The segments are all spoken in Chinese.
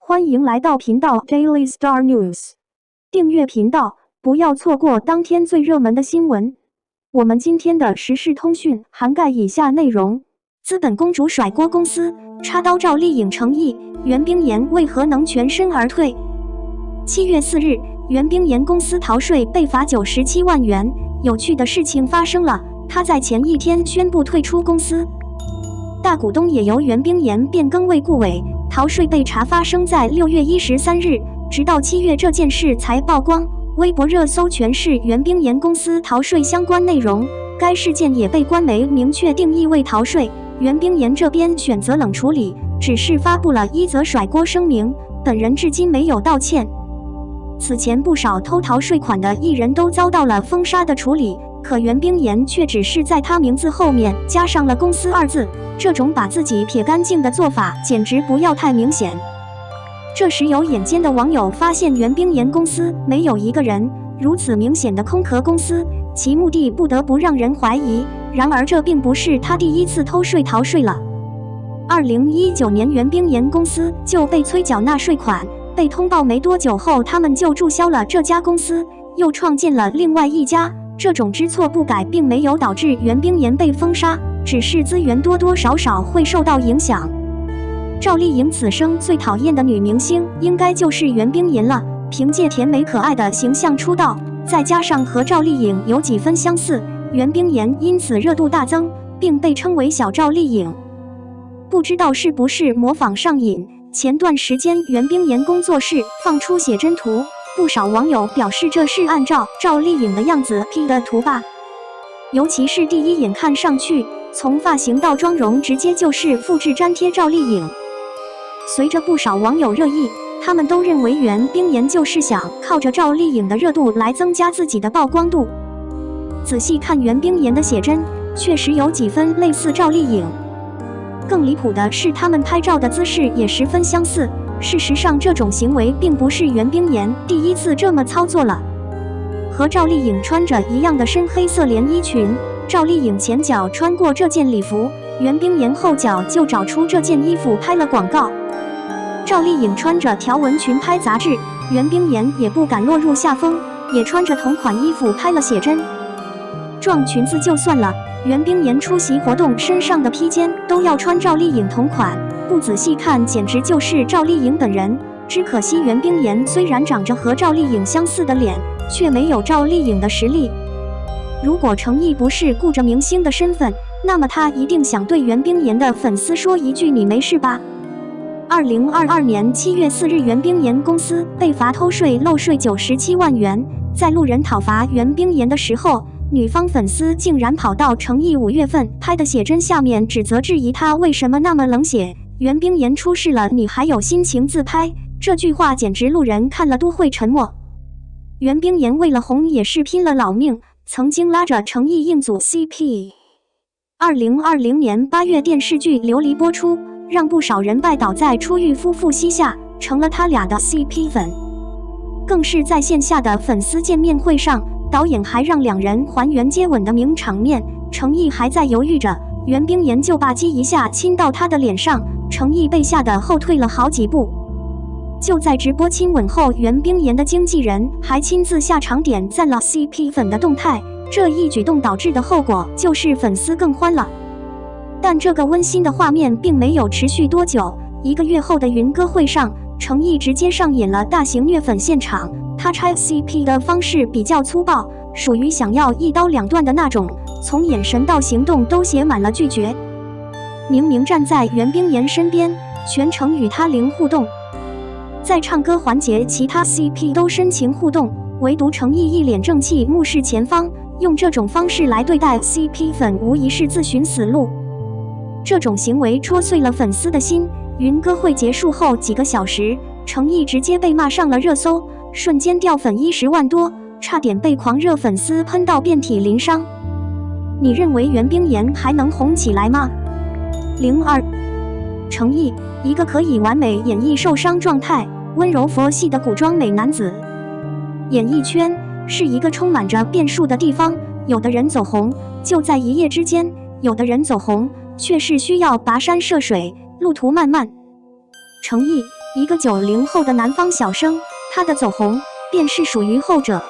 欢迎来到频道 Daily Star News， 订阅频道，不要错过当天最热门的新闻。我们今天的时事通讯涵盖以下内容：资本公主甩锅公司，插刀赵丽颖诚意，袁冰妍为何能全身而退？7月4日，袁冰妍公司逃税被罚97万元。有趣的事情发生了，她在前一天宣布退出公司，大股东也由袁冰妍变更为顾委。逃税被查发生在6月13日，直到7月这件事才曝光。微博热搜全是袁冰妍公司逃税相关内容，该事件也被官媒明确定义为逃税。袁冰妍这边选择冷处理，只是发布了一则甩锅声明，本人至今没有道歉。此前不少偷逃税款的艺人都遭到了封杀的处理，可袁冰妍却只是在他名字后面加上了公司2字，这种把自己撇干净的做法简直不要太明显。这时有眼尖的网友发现袁冰妍公司没有一个人，如此明显的空壳公司，其目的不得不让人怀疑。然而这并不是他第一次偷税逃税了。2019年袁冰妍公司就被催缴纳税款，被通报没多久后他们就注销了这家公司，又创建了另外一家。这种知错不改并没有导致袁冰妍被封杀，只是资源多多少少会受到影响。赵丽颖此生最讨厌的女明星应该就是袁冰妍了，凭借甜美可爱的形象出道，再加上和赵丽颖有几分相似，袁冰妍因此热度大增，并被称为小赵丽颖。不知道是不是模仿上瘾，前段时间袁冰妍工作室放出写真图，不少网友表示这是按照赵丽颖的样子 P 的图吧，尤其是第一眼看上去，从发型到妆容直接就是复制粘贴赵丽颖。随着不少网友热议，他们都认为袁冰妍就是想靠着赵丽颖的热度来增加自己的曝光度。仔细看袁冰妍的写真，确实有几分类似赵丽颖。更离谱的是，他们拍照的姿势也十分相似。事实上，这种行为并不是袁冰妍第一次这么操作了。和赵丽颖穿着一样的深黑色连衣裙，赵丽颖前脚穿过这件礼服，袁冰妍后脚就找出这件衣服拍了广告。赵丽颖穿着条纹裙拍杂志，袁冰妍也不敢落入下风，也穿着同款衣服拍了写真。撞裙子就算了，袁冰妍出席活动身上的披肩都要穿赵丽颖同款，不仔细看简直就是赵丽颖本人。只可惜袁冰妍虽然长着和赵丽颖相似的脸，却没有赵丽颖的实力。如果程毅不是顾着明星的身份，那么他一定想对袁冰妍的粉丝说一句：你没事吧？2022年7月4日，袁冰妍公司被罚偷税漏税97万元。在路人讨伐袁冰妍的时候，女方粉丝竟然跑到程毅5月份拍的写真下面指责质疑他为什么那么冷血。袁冰妍出事了，你还有心情自拍？这句话简直路人看了都会沉默。袁冰妍为了红也是拼了老命，曾经拉着程毅硬组 CP。2020年8月，电视剧《琉璃》播出，让不少人拜倒在出狱夫妇膝下，成了他俩的 CP 粉。更是在线下的粉丝见面会上，导演还让两人还原接吻的名场面，程毅还在犹豫着，袁冰妍就吧唧一下亲到他的脸上，程毅被吓得后退了好几步。就在直播亲吻后，袁冰妍的经纪人还亲自下场点赞了 CP 粉的动态，这一举动导致的后果就是粉丝更欢了。但这个温馨的画面并没有持续多久，1个月后的云歌会上，程毅直接上演了大型虐粉现场。他拆 CP 的方式比较粗暴，属于想要一刀两断的那种，从眼神到行动都写满了拒绝。明明站在袁冰妍身边，全程与她零互动。在唱歌环节，其他 CP 都深情互动，唯独程毅一脸正气，目视前方。用这种方式来对待 CP 粉，无疑是自寻死路。这种行为戳碎了粉丝的心。云歌会结束后几个小时，程毅直接被骂上了热搜，瞬间掉粉10万多，差点被狂热粉丝喷到遍体鳞伤。你认为袁冰妍还能红起来吗？02程毅，一个可以完美演绎受伤状态、温柔佛系的古装美男子。演艺圈是一个充满着变数的地方，有的人走红就在一夜之间，有的人走红却是需要跋山涉水，路途漫漫。程毅，一个90后的南方小生，他的走红便是属于后者。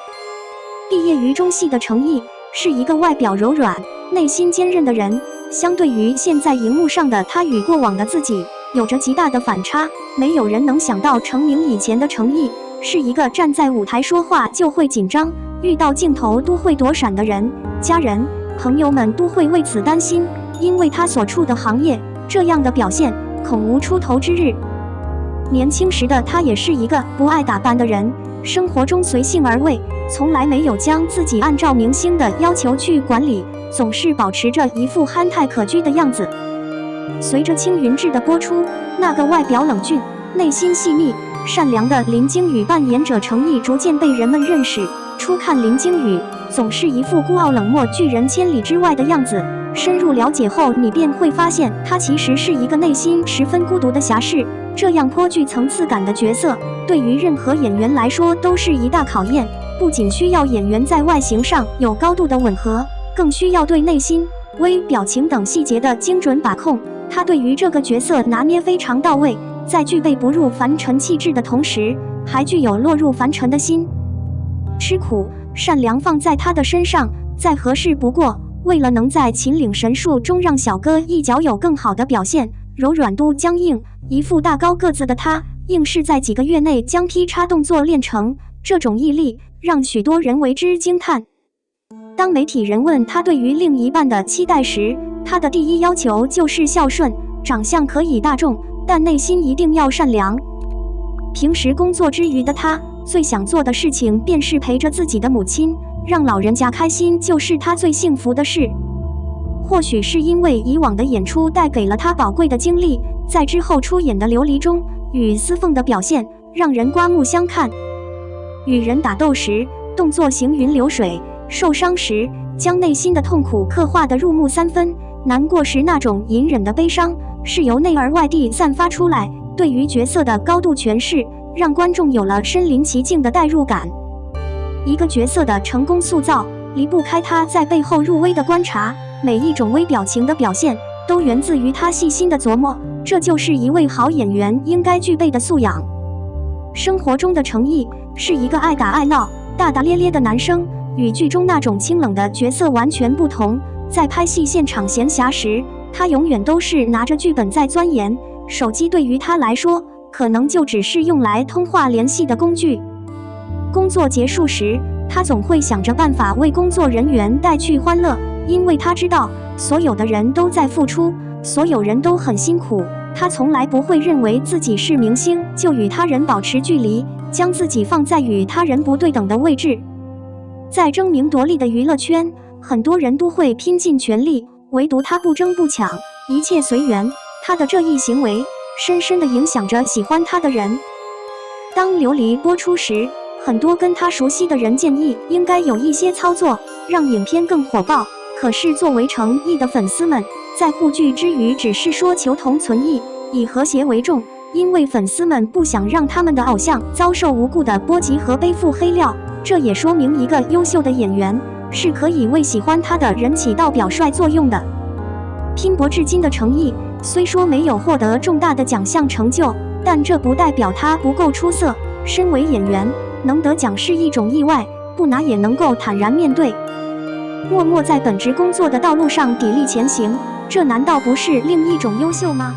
毕业于中戏的程毅，是一个外表柔软、内心坚韧的人。相对于现在荧幕上的他与过往的自己，有着极大的反差。没有人能想到成名以前的程毅，是一个站在舞台说话就会紧张，遇到镜头都会躲闪的人。家人、朋友们都会为此担心，因为他所处的行业，这样的表现恐无出头之日。年轻时的他也是一个不爱打扮的人，生活中随性而为，从来没有将自己按照明星的要求去管理，总是保持着一副憨态可掬的样子。随着《青云志》的播出，那个外表冷峻、内心细腻、善良的林惊羽扮演者程毅逐渐被人们认识。初看林惊羽，总是一副孤傲冷漠拒人千里之外的样子，深入了解后，你便会发现他其实是一个内心十分孤独的侠士。这样颇具层次感的角色，对于任何演员来说都是一大考验，不仅需要演员在外形上有高度的吻合，更需要对内心、微表情等细节的精准把控。他对于这个角色拿捏非常到位，在具备不入凡尘气质的同时，还具有落入凡尘的心。吃苦、善良放在他的身上再合适不过。为了能在秦岭神树中让小哥一脚有更好的表现，柔软度僵硬，一副大高个子的他，硬是在几个月内将劈叉动作练成，这种毅力让许多人为之惊叹。当媒体人问他对于另一半的期待时，他的第一要求就是孝顺，长相可以大众，但内心一定要善良。平时工作之余的他，最想做的事情便是陪着自己的母亲，让老人家开心就是他最幸福的事。或许是因为以往的演出带给了他宝贵的经历，在之后出演的《琉璃》中，与司凤的表现让人刮目相看。与人打斗时，动作行云流水；受伤时，将内心的痛苦刻画得入木三分；难过时那种隐忍的悲伤，是由内而外地散发出来。对于角色的高度诠释，让观众有了身临其境的代入感。一个角色的成功塑造，离不开他在背后入微的观察，每一种微表情的表现，都源自于他细心的琢磨。这就是一位好演员应该具备的素养。生活中的程毅是一个爱打爱闹、大大咧咧的男生，与剧中那种清冷的角色完全不同。在拍戏现场闲暇时，他永远都是拿着剧本在钻研，手机对于他来说，可能就只是用来通话联系的工具。工作结束时，他总会想着办法为工作人员带去欢乐，因为他知道所有的人都在付出，所有人都很辛苦。他从来不会认为自己是明星就与他人保持距离，将自己放在与他人不对等的位置。在争名夺利的娱乐圈，很多人都会拼尽全力，唯独他不争不抢，一切随缘。他的这一行为深深地影响着喜欢他的人。当《琉璃》播出时，很多跟他熟悉的人建议应该有一些操作，让影片更火爆。可是作为程毅的粉丝们，在护剧之余只是说求同存异，以和谐为重，因为粉丝们不想让他们的偶像遭受无故的波及和背负黑料。这也说明一个优秀的演员是可以为喜欢他的人起到表率作用的。拼搏至今的程毅虽说没有获得重大的奖项成就，但这不代表他不够出色。身为演员，能得奖是一种意外，不拿也能够坦然面对，默默在本职工作的道路上砥砺前行，这难道不是另一种优秀吗？